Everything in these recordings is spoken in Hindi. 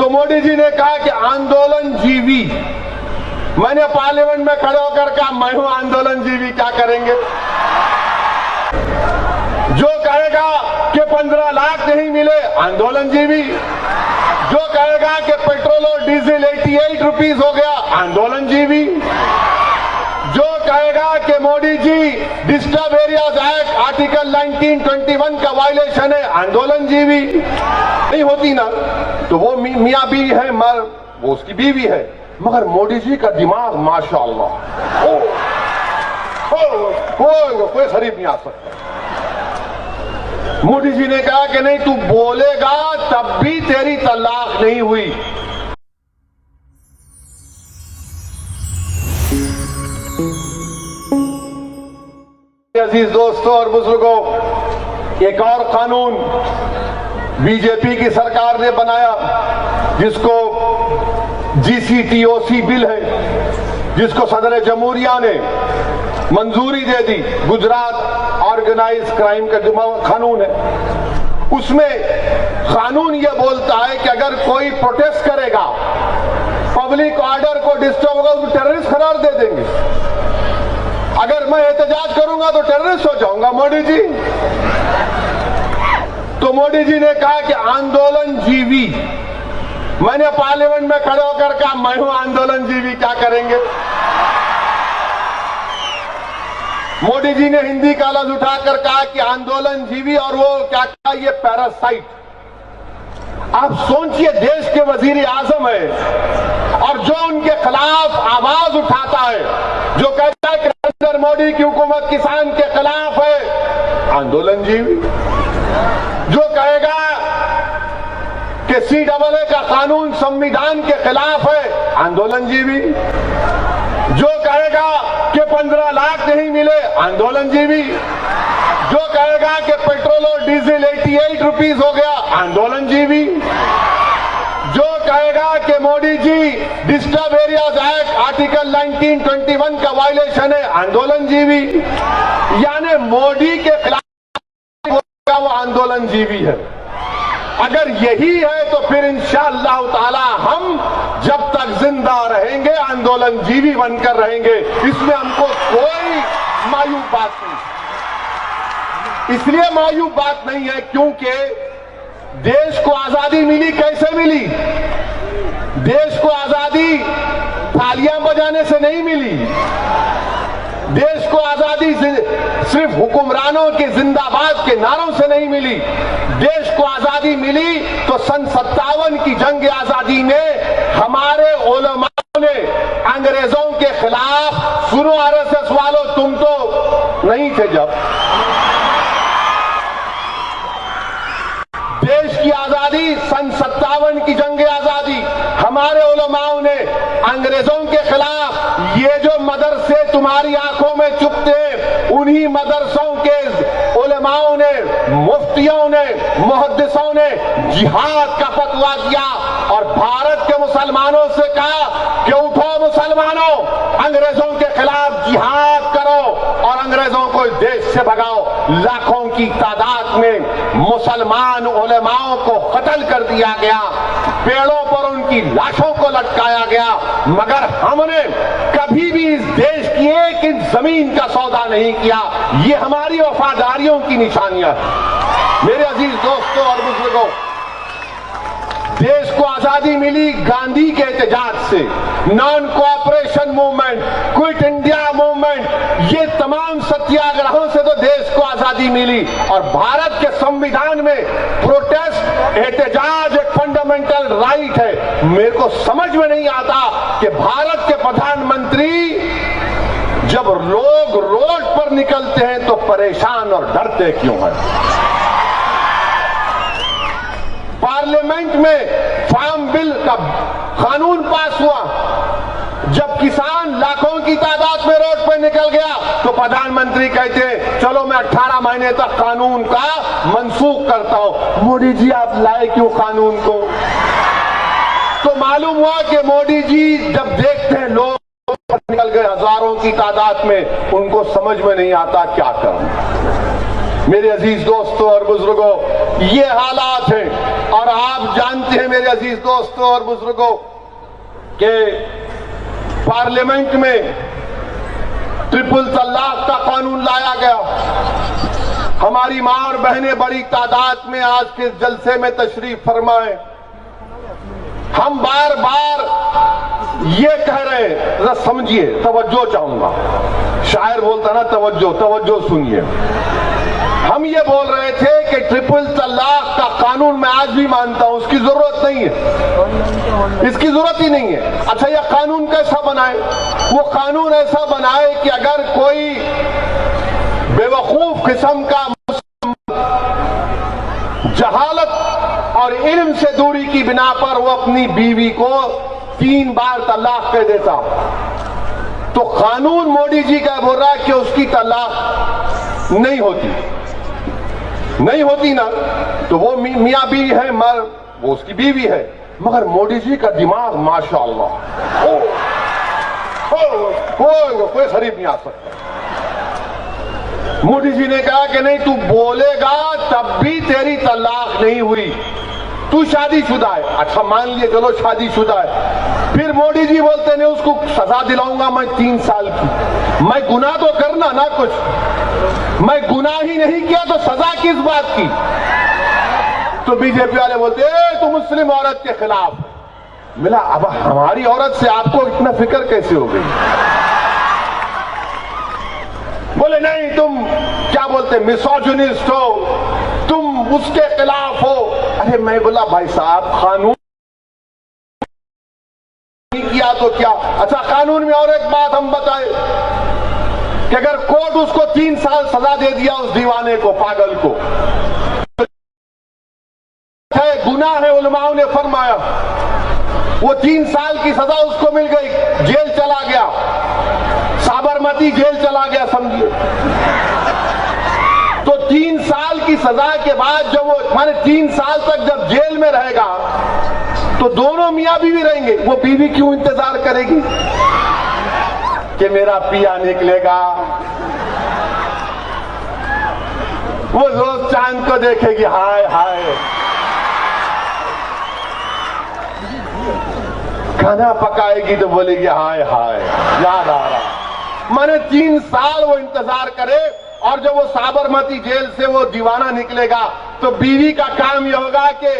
तो मोदी जी ने कहा कि आंदोलन जीवी। मैंने पार्लियामेंट में खड़े होकर कहा मैं हूं आंदोलन जीवी, क्या करेंगे? जो कहेगा कि 15 लाख नहीं मिले, आंदोलन जीवी। जो कहेगा कि पेट्रोल और डीजल 88 रुपीज हो गया, आंदोलन जीवी। जो कहेगा कि Modi ji disturb areas act article 1921 का वायलेशन है, आंदोलन जीवी। नहीं होती ना तो वो मियां बीवी है, वो उसकी बीवी है, मगर मोदी जी का दिमाग माशाअल्लाह, कोई शरीफ नहीं आ सकता। मोदी जी ने कहा कि नहीं तू बोलेगा तब भी तेरी तलाक नहीं हुई। अजीज दोस्तों और बुजुर्गों, एक और कानून बीजेपी की सरकार ने बनाया जिसको GCTOC बिल है, जिसको सदर जमहूरिया ने मंजूरी दे दी। गुजरात ऑर्गेनाइज क्राइम का जो कानून है, उसमें कानून यह बोलता है कि अगर कोई प्रोटेस्ट करेगा, पब्लिक ऑर्डर को डिस्टर्ब होगा, तो टेररिस्ट करार दे देंगे। अगर मैं एहतजाज करूंगा तो टेररिस्ट हो जाऊंगा मोदी जी। तो मोदी जी ने कहा कि आंदोलन जीवी। मैंने पार्लियामेंट में खड़े होकर कहा मैं हूं आंदोलन जीवी, क्या करेंगे? मोदी जी ने हिंदी का लफ्ज उठाकर कहा कि आंदोलन जीवी, और वो क्या कहा, ये पैरासाइट। आप सोचिए, देश के वजीर आजम है और जो उनके खिलाफ आवाज उठाता है, जो कहता है कि नरेंद्र मोदी की हुकूमत किसान के खिलाफ है, आंदोलन जीवी। जो कहेगा कि CAA का कानून संविधान के खिलाफ है, आंदोलन जीवी। जो कहेगा कि 15 लाख नहीं मिले, आंदोलन जीवी। जो कहेगा कि पेट्रोल और डीजल 88 रुपीज हो गया, आंदोलन जीवी। जो कहेगा कि Modi ji disturb areas act article 1921 का वायलेशन है, आंदोलन जीवी। यानी मोदी के खिलाफ वो आंदोलन जीवी है। अगर यही है तो फिर इंशाअल्लाह ताला हम जब तक जिंदा रहेंगे आंदोलन जीवी बनकर रहेंगे। इसमें हमको कोई मायूब बात नहीं। इसलिए मायूब बात नहीं है क्योंकि देश को आजादी मिली, कैसे मिली? देश को आजादी तालियां बजाने से नहीं मिली। देश को आजादी सिर्फ हुक्मरानों के जिंदाबाद के नारों से नहीं मिली। देश को आजादी मिली तो सन 57 की जंग आजादी में हमारे उलमाओं ने अंग्रेजों के खिलाफ, सुनो RSS वालों, तुम तो नहीं थे जब, देश की आजादी सन 57 की जंग आजादी, हमारे उलमाओं ने अंग्रेजों के खिलाफ, ये जो मदरसे तुम्हारी आंखों में चुभते, उन्हीं मदरसों के उलमाओं ने, मुफ्तियों ने, मुहद्दिसों ने जिहाद का फतवा दिया और भारत के मुसलमानों से कहा कि उठो मुसलमानों, अंग्रेजों के खिलाफ जिहाद करो और अंग्रेजों को देश से भगाओ। लाखों की तादाद में मुसलमान उलमाओं को कत्ल कर दिया गया, पेड़ों पर उनकी लाशों को लटकाया गया, मगर हमने कभी भी इस देश की एक इंच जमीन का सौदा नहीं किया। ये हमारी वफादारियों की निशानियां हैं। मेरे अजीज दोस्तों और बुजुर्गों, देश को आजादी मिली गांधी के एहतजाज से, non cooperation movement, quit India movement, ये तमाम सत्याग्रहों से तो देश को आजादी मिली। और भारत के संविधान में प्रोटेस्ट, एहतजाज एक फंडामेंटल राइट है। मेरे को समझ में नहीं आता कि भारत के प्रधानमंत्री जब लोग रोड पर निकलते हैं तो परेशान और डरते क्यों हैं? पार्लियामेंट में फार्म बिल का कानून पास हुआ, जब किसान लाखों की तादाद में रोड पर निकल गया तो प्रधानमंत्री कहते चलो मैं 18 महीने तक कानून का मनसूख करता हूं। मोदी जी आप लाए क्यों कानून को? तो मालूम हुआ कि मोदी जी जब देखते हैं लोग निकल गए हजारों की तादाद में, उनको समझ में नहीं आता क्या करें। मेरे अजीज दोस्तों और बुजुर्गों, ये हालात हैं। और आप जानते हैं मेरे अजीज दोस्तों और बुजुर्गों कि पार्लियामेंट में ट्रिपल तलाक का कानून लाया गया। हमारी मां और बहनें बड़ी तादाद में आज के जलसे में तशरीफ फरमाए। हम बार बार ये कह रहे हैं, जरा समझिए, तवज्जो चाहूंगा, शायर बोलता ना तवज्जो सुनिए। हम ये बोल रहे थे कि ट्रिपल तलाक का कानून मैं आज भी मानता हूं, उसकी जरूरत नहीं है, इसकी जरूरत ही नहीं है। अच्छा, यह कानून कैसा बनाए? वो कानून ऐसा बनाए कि अगर कोई बेवकूफ किस्म का जहालत और इल्म से दूरी की बिना पर वो अपनी बीवी को 3 बार तलाक कह देता, तो कानून मोदी जी का बोल रहा है कि उसकी तलाक नहीं होती ना, तो वो मियां बीवी है, वो उसकी बीवी है। मगर मोदी जी का दिमाग माशाअल्लाह, कोई शरीफ नहीं आ सकता। मोदी जी ने कहा कि नहीं, तू बोलेगा तब भी तेरी तलाक नहीं हुई, तू शादीशुदा है। अच्छा, मान लिए चलो शादीशुदा है, फिर मोदी जी बोलते नहीं, उसको सजा दिलाऊंगा मैं 3 साल की। मैं गुनाह तो करना ना कुछ, मैं गुनाह ही नहीं किया तो सजा किस बात की? तो बीजेपी वाले बोलते तू मुस्लिम औरत के खिलाफ। मिला, अब हमारी औरत से आपको इतना फिक्र कैसे हो गई? बोले नहीं, तुम क्या बोलते मिसोजिनिस्ट हो, तुम उसके खिलाफ हो। अरे मैं बोला भाई साहब, कानून नहीं किया तो क्या? अच्छा, कानून में और एक बात हम बताए कि अगर कोर्ट उसको 3 साल सजा दे दिया, उस दीवाने को, पागल को, गुनाह है, उलमाओं ने फरमाया, वो 3 साल की सजा उसको मिल गई, जेल चला गया, साबरमती जेल चला गया, समझिए। तो 3 साल की सजा के बाद जब वो, माने 3 साल तक जब जेल में रहेगा, तो दोनों मियां बीवी रहेंगे। वो बीवी क्यों इंतजार करेगी कि मेरा पिया निकलेगा? वो रोज चांद को देखेगी, हाय हाय। खाना पकाएगी तो बोलेगी हाय हाय, याद आ रहा। माने 3 साल वो इंतजार करे, और जब वो साबरमती जेल से वो दीवाना निकलेगा, तो बीवी का काम यह होगा कि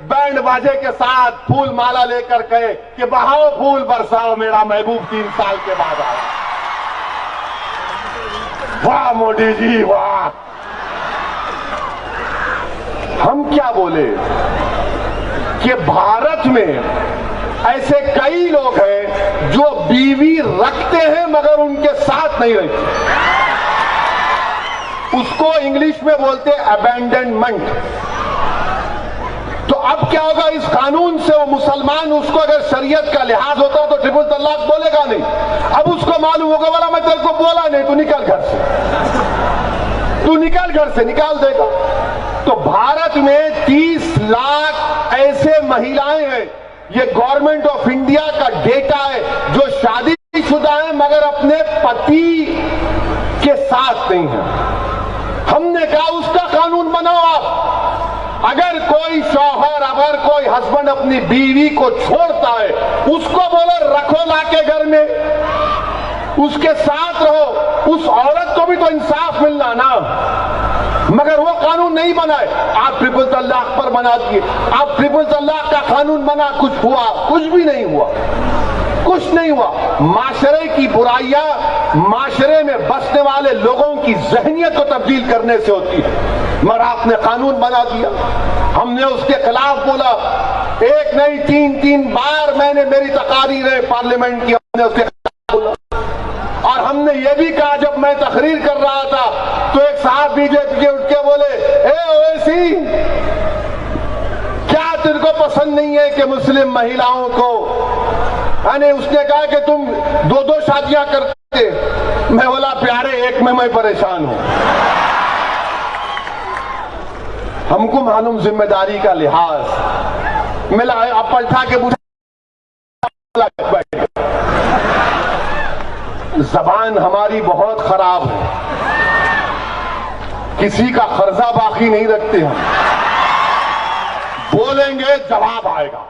बैंड बाजे के साथ फूल माला लेकर कहे कि बहाओ फूल बरसाओ, मेरा महबूब 3 साल के बाद आया। वाह मोदी जी वाह। हम क्या बोले कि भारत में ऐसे कई लोग हैं जो बीवी रखते हैं मगर उनके साथ नहीं रहते, उसको इंग्लिश में बोलते हैं अबैंडनमेंट। तो अब क्या होगा इस कानून से? वो मुसलमान, उसको अगर शरीयत का लिहाज होता तो ट्रिपल तलाक बोलेगा नहीं। अब उसको मालूम होगा, वाला मैं तेरे को बोला नहीं, तू निकल घर से, तू निकल घर से, निकाल देगा। तो भारत में 30 लाख ऐसे महिलाएं हैं, ये गवर्नमेंट ऑफ इंडिया का डेटा है, जो शादीशुदा है मगर अपने पति के साथ नहीं है। हमने कहा उसका कानून बनाओ आप। अगर कोई शौहर, अगर कोई हस्बैंड अपनी बीवी को छोड़ता है, उसको बोलो रखो लाके घर में, उसके साथ रहो। उस औरत को भी तो इंसाफ मिलना ना, मगर वो कानून नहीं बनाए। आप ट्रिपल तलाक पर बना दिए, आप ट्रिपल तलाक का कानून बना, कुछ हुआ? कुछ भी नहीं हुआ, कुछ नहीं हुआ। माशरे की बुराइयां माशरे में बसने वाले लोगों की जहनियत को तब्दील करने से होती है, मगर आपने कानून बना दिया। हमने उसके खिलाफ बोला, एक नहीं 3 बार मैंने, मेरी तकारीरें पार्लियामेंट की, हमने उसके खिलाफ बोला। और हमने ये भी कहा, जब मैं तकरीर कर रहा था तो एक साहब बीजेपी के उठ के बोले, ए ओवैसी, क्या तेरे को पसंद नहीं है कि मुस्लिम महिलाओं को, यानी उसने कहा कि तुम 2-2 शादियां करते। मैं बोला प्यारे, एक में मैं परेशान हूं। हमको मालूम जिम्मेदारी का लिहाज मिला है। अब पलटा के पूछा, जबान हमारी बहुत खराब है, किसी का कर्जा बाकी नहीं रखते हम। बोलेंगे जवाब आएगा।